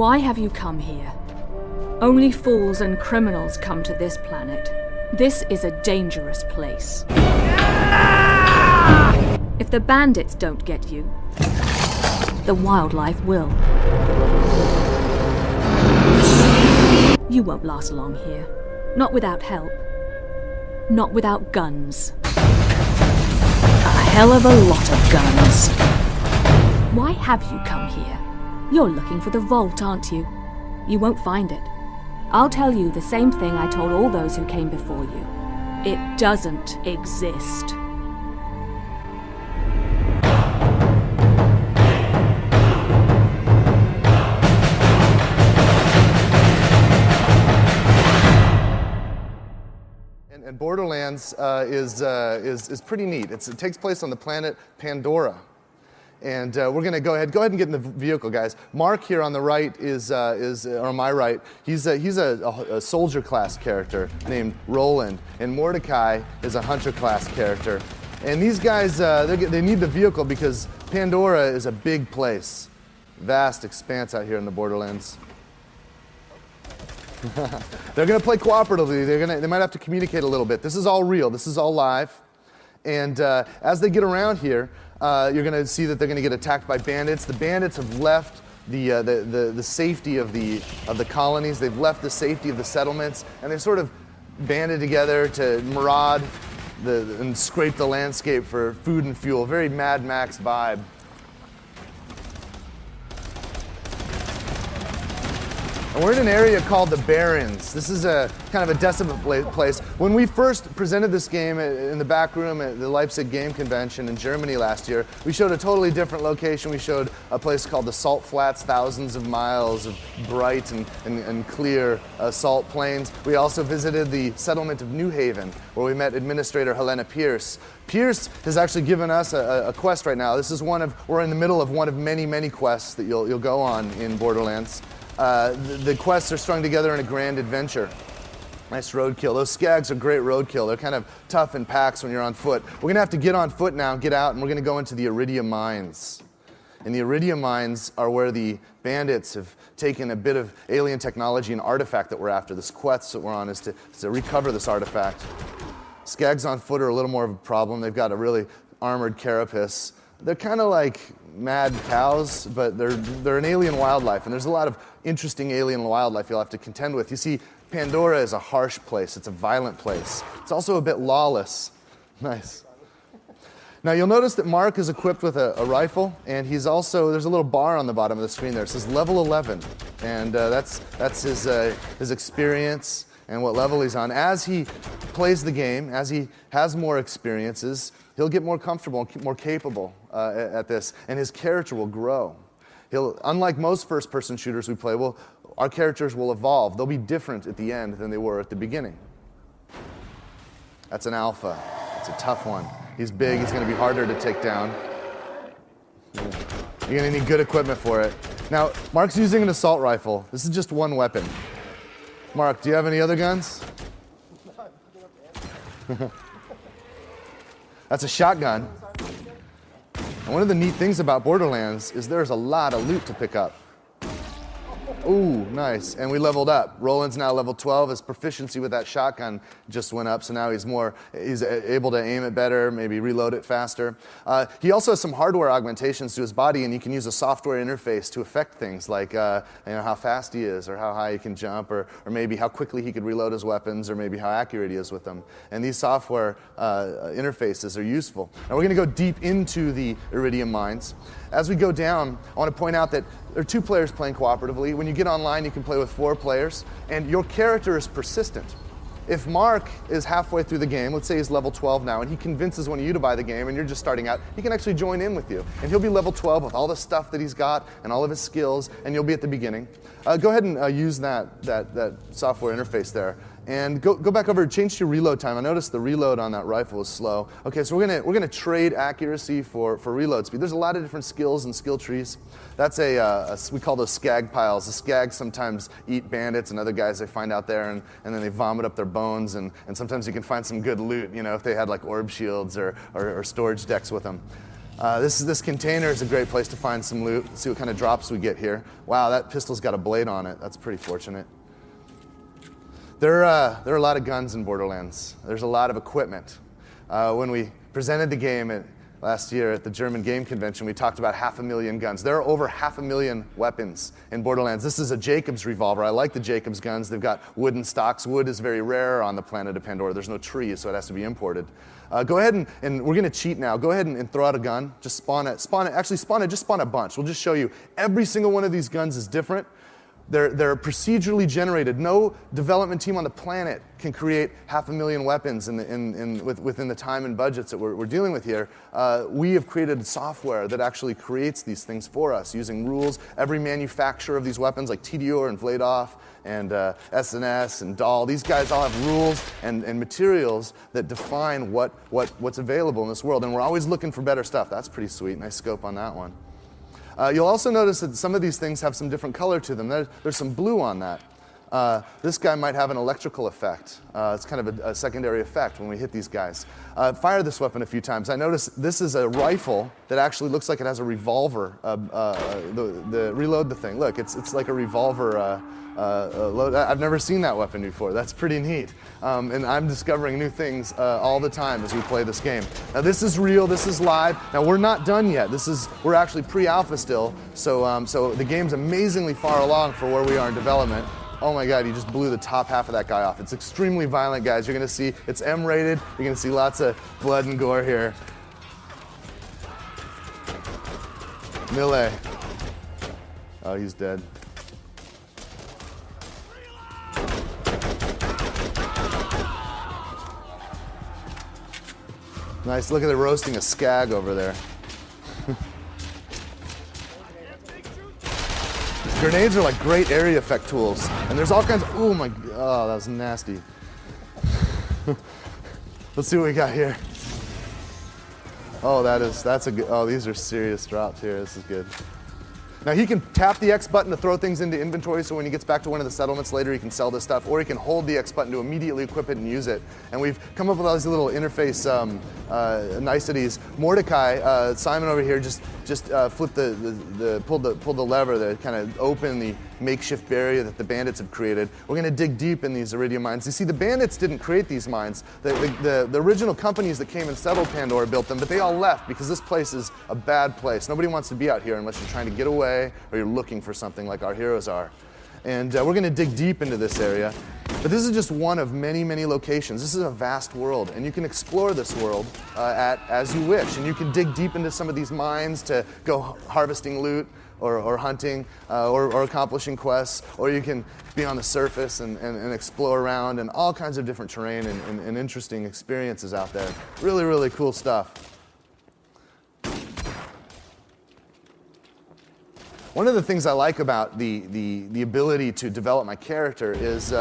Why have you come here? Only fools and criminals come to this planet. This is a dangerous place. If the bandits don't get you, the wildlife will. You won't last long here. Not without help. Not without guns. A hell of a lot of guns. Why have you come here? You're looking for the vault, aren't you? You won't find it. I'll tell you the same thing I told all those who came before you. It doesn't exist. And Borderlands is pretty neat. It takes place on the planet Pandora. And we're going to go ahead and get in the vehicle, guys. Mark here on the right is or on my right, he's a soldier class character named Roland, and Mordecai is a hunter class character. And these guys, they need the vehicle because Pandora is a big place, vast expanse out here in the Borderlands. They're going to play cooperatively. They might have to communicate a little bit. This is all real. This is all live. And as they get around here, you're going to see that they're going to get attacked by bandits. The bandits have left the safety of the colonies. They've left the safety of the settlements, and they've sort of banded together to maraud and scrape the landscape for food and fuel. Very Mad Max vibe. And we're in an area called the Barrens. This is a kind of a desolate place. When we first presented this game in the back room at the Leipzig Game Convention in Germany last year, we showed a totally different location. We showed a place called the Salt Flats, thousands of miles of bright and clear salt plains. We also visited the settlement of New Haven, where we met Administrator Helena Pierce. Pierce has actually given us a quest right now. This is we're in the middle of one of many, many quests that you'll go on in Borderlands. The quests are strung together in a grand adventure. Nice roadkill. Those skags are great roadkill. They're kind of tough in packs when you're on foot. We're going to have to get on foot now, get out, and we're going to go into the Iridium Mines. And the Iridium Mines are where the bandits have taken a bit of alien technology and artifact that we're after. This quest that we're on is to recover this artifact. Skags on foot are a little more of a problem. They've got a really armored carapace. They're kind of like mad cows, but they're an alien wildlife, and there's a lot of interesting alien wildlife you'll have to contend with. You see, Pandora is a harsh place. It's a violent place. It's also a bit lawless. Nice. Now you'll notice that Mark is equipped with a rifle, and he's also, there's a little bar on the bottom of the screen there. It says level 11, and that's his experience and what level he's on. As he plays the game, as he has more experiences, he'll get more comfortable and more capable at this, and his character will grow. Unlike most first-person shooters we play, our characters will evolve. They'll be different at the end than they were at the beginning. That's an alpha. It's a tough one. He's big. He's going to be harder to take down. You're going to need good equipment for it. Now, Mark's using an assault rifle. This is just one weapon. Mark, do you have any other guns? That's a shotgun. And one of the neat things about Borderlands is there's a lot of loot to pick up. Ooh, nice. And we leveled up. Roland's now level 12. His proficiency with that shotgun just went up, so now he's able to aim it better, maybe reload it faster. He also has some hardware augmentations to his body, and you can use a software interface to affect things like how fast he is, or how high he can jump, or maybe how quickly he could reload his weapons, or maybe how accurate he is with them. And these software interfaces are useful. Now we're going to go deep into the Iridium Mines. As we go down, I want to point out that there are 2 players playing cooperatively. When you get online, you can play with 4 players, and your character is persistent. If Mark is halfway through the game, let's say he's level 12 now, and he convinces one of you to buy the game, and you're just starting out, he can actually join in with you. And he'll be level 12 with all the stuff that he's got and all of his skills, and you'll be at the beginning. Go ahead and use that software interface there. And go back over, change to your reload time. I noticed the reload on that rifle is slow. Okay, so we're gonna trade accuracy for reload speed. There's a lot of different skills and skill trees. That's we call those skag piles. The skags sometimes eat bandits and other guys they find out there, and then they vomit up their bones, and sometimes you can find some good loot, if they had like orb shields or storage decks with them. This container is a great place to find some loot. Let's see what kind of drops we get here. Wow, that pistol's got a blade on it. That's pretty fortunate. There are a lot of guns in Borderlands. There's a lot of equipment. When we presented the game last year at the German Game Convention, we talked about 500,000 guns. There are over 500,000 weapons in Borderlands. This is a Jacobs revolver. I like the Jacobs guns. They've got wooden stocks. Wood is very rare on the planet of Pandora. There's no trees, so it has to be imported. Go ahead and we're gonna cheat now. Go ahead and throw out a gun. Just spawn it, just spawn a bunch. We'll just show you. Every single one of these guns is different. They're procedurally generated. No development team on the planet can create 500,000 weapons within the time and budgets that we're dealing with here. We have created software that actually creates these things for us using rules. Every manufacturer of these weapons, like TDO and Vladoff and SNS and Dahl, these guys all have rules and materials that define what's available in this world. And we're always looking for better stuff. That's pretty sweet. Nice scope on that one. You'll also notice that some of these things have some different color to them. There's some blue on that. This guy might have an electrical effect. It's kind of a secondary effect when we hit these guys. Fire this weapon a few times. I noticed this is a rifle that actually looks like it has a revolver. Reload the thing. Look, it's like a revolver load. I've never seen that weapon before. That's pretty neat. And I'm discovering new things all the time as we play this game. Now this is real, this is live. Now we're not done yet. We're actually pre-alpha still, so the game's amazingly far along for where we are in development. Oh my God, he just blew the top half of that guy off. It's extremely violent, guys. You're gonna see, it's M-rated. You're gonna see lots of blood and gore here. Melee. Oh, he's dead. Nice, look at it roasting a skag over there. Grenades are like great area effect tools. And there's all kinds of, oh my, oh, that was nasty. Let's see what we got here. Oh, that's a good, oh, these are serious drops here. This is good. Now he can tap the X button to throw things into inventory, so when he gets back to one of the settlements later, he can sell this stuff, or he can hold the X button to immediately equip it and use it. And we've come up with all these little interface niceties. Mordecai, Simon over here, just flipped pulled the lever that kind of opened the makeshift barrier that the bandits have created. We're going to dig deep in these iridium mines. You see, the bandits didn't create these mines. The original companies that came and settled Pandora built them, but they all left because this place is a bad place. Nobody wants to be out here unless you're trying to get away or you're looking for something like our heroes are. And we're going to dig deep into this area. But this is just one of many, many locations. This is a vast world, and you can explore this world as you wish. And you can dig deep into some of these mines to go harvesting loot, or hunting, or accomplishing quests, or you can be on the surface and explore around, and all kinds of different terrain and interesting experiences out there. Really, really cool stuff. One of the things I like about the ability to develop my character is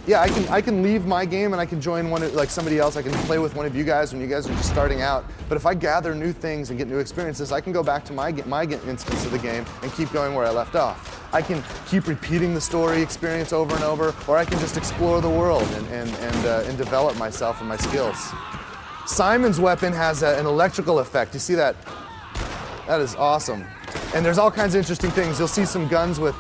yeah, I can leave my game and I can join like somebody else. I can play with one of you guys when you guys are just starting out. But if I gather new things and get new experiences, I can go back to my instance of the game and keep going where I left off. I can keep repeating the story experience over and over, or I can just explore the world and develop myself and my skills. Simon's weapon has an electrical effect. You see that? That is awesome. And there's all kinds of interesting things. You'll see some guns with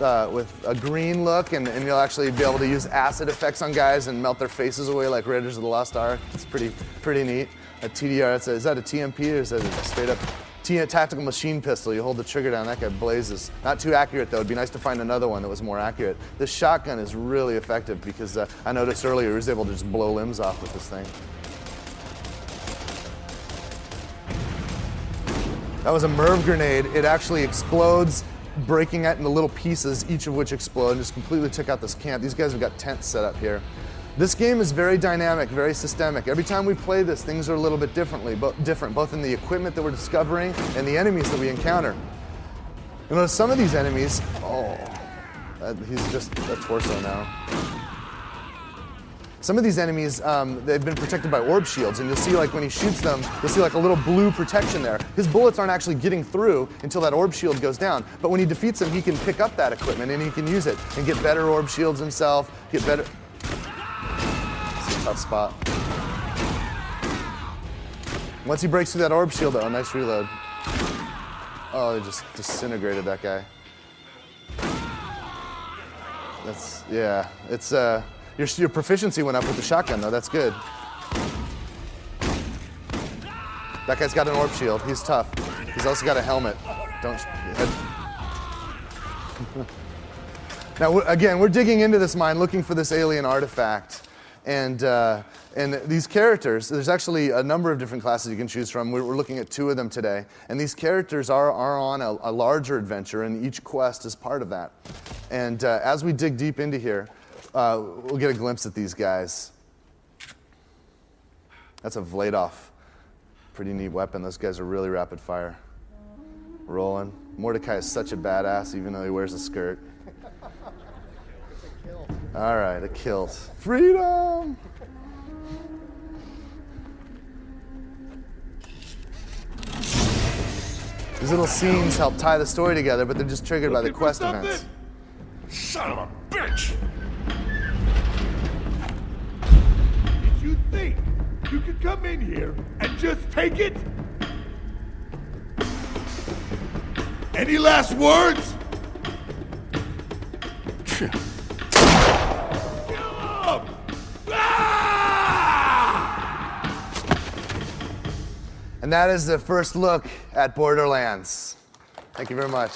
a green look, and you'll actually be able to use acid effects on guys and melt their faces away like Raiders of the Lost Ark. It's pretty neat. A TDR, is that a TMP or is that a straight up tactical machine pistol? You hold the trigger down, that guy blazes. Not too accurate though. It'd be nice to find another one that was more accurate. This shotgun is really effective because I noticed earlier he was able to just blow limbs off with this thing. That was a Merv grenade. It actually explodes, breaking it into little pieces, each of which explode, and just completely took out this camp. These guys have got tents set up here. This game is very dynamic, very systemic. Every time we play this, things are a little bit different, both in the equipment that we're discovering and the enemies that we encounter. You know, some of these enemies, oh, he's just a torso now. Some of these enemies, they've been protected by orb shields, and you'll see like when he shoots them, you'll see like a little blue protection there. His bullets aren't actually getting through until that orb shield goes down. But when he defeats them, he can pick up that equipment and he can use it and get better orb shields himself, get better. It's a tough spot. Once he breaks through that orb shield, oh, nice reload. Oh, they just disintegrated that guy. That's, yeah, it's, your proficiency went up with the shotgun though, that's good. That guy's got an orb shield, he's tough. He's also got a helmet. Don't, Now, again, we're digging into this mine looking for this alien artifact. And these characters, there's actually a number of different classes you can choose from. We're looking at 2 of them today. And these characters are on a larger adventure, and each quest is part of that. And as we dig deep into here, we'll get a glimpse at these guys. That's a Vladoff. Pretty neat weapon. Those guys are really rapid fire. Rolling. Mordecai is such a badass, even though he wears a skirt. All right, a kilt. Freedom! These little scenes help tie the story together, but they're just triggered by the quest events. Son of a bitch! Did you think you could come in here and just take it? Any last words? And that is the first look at Borderlands. Thank you very much.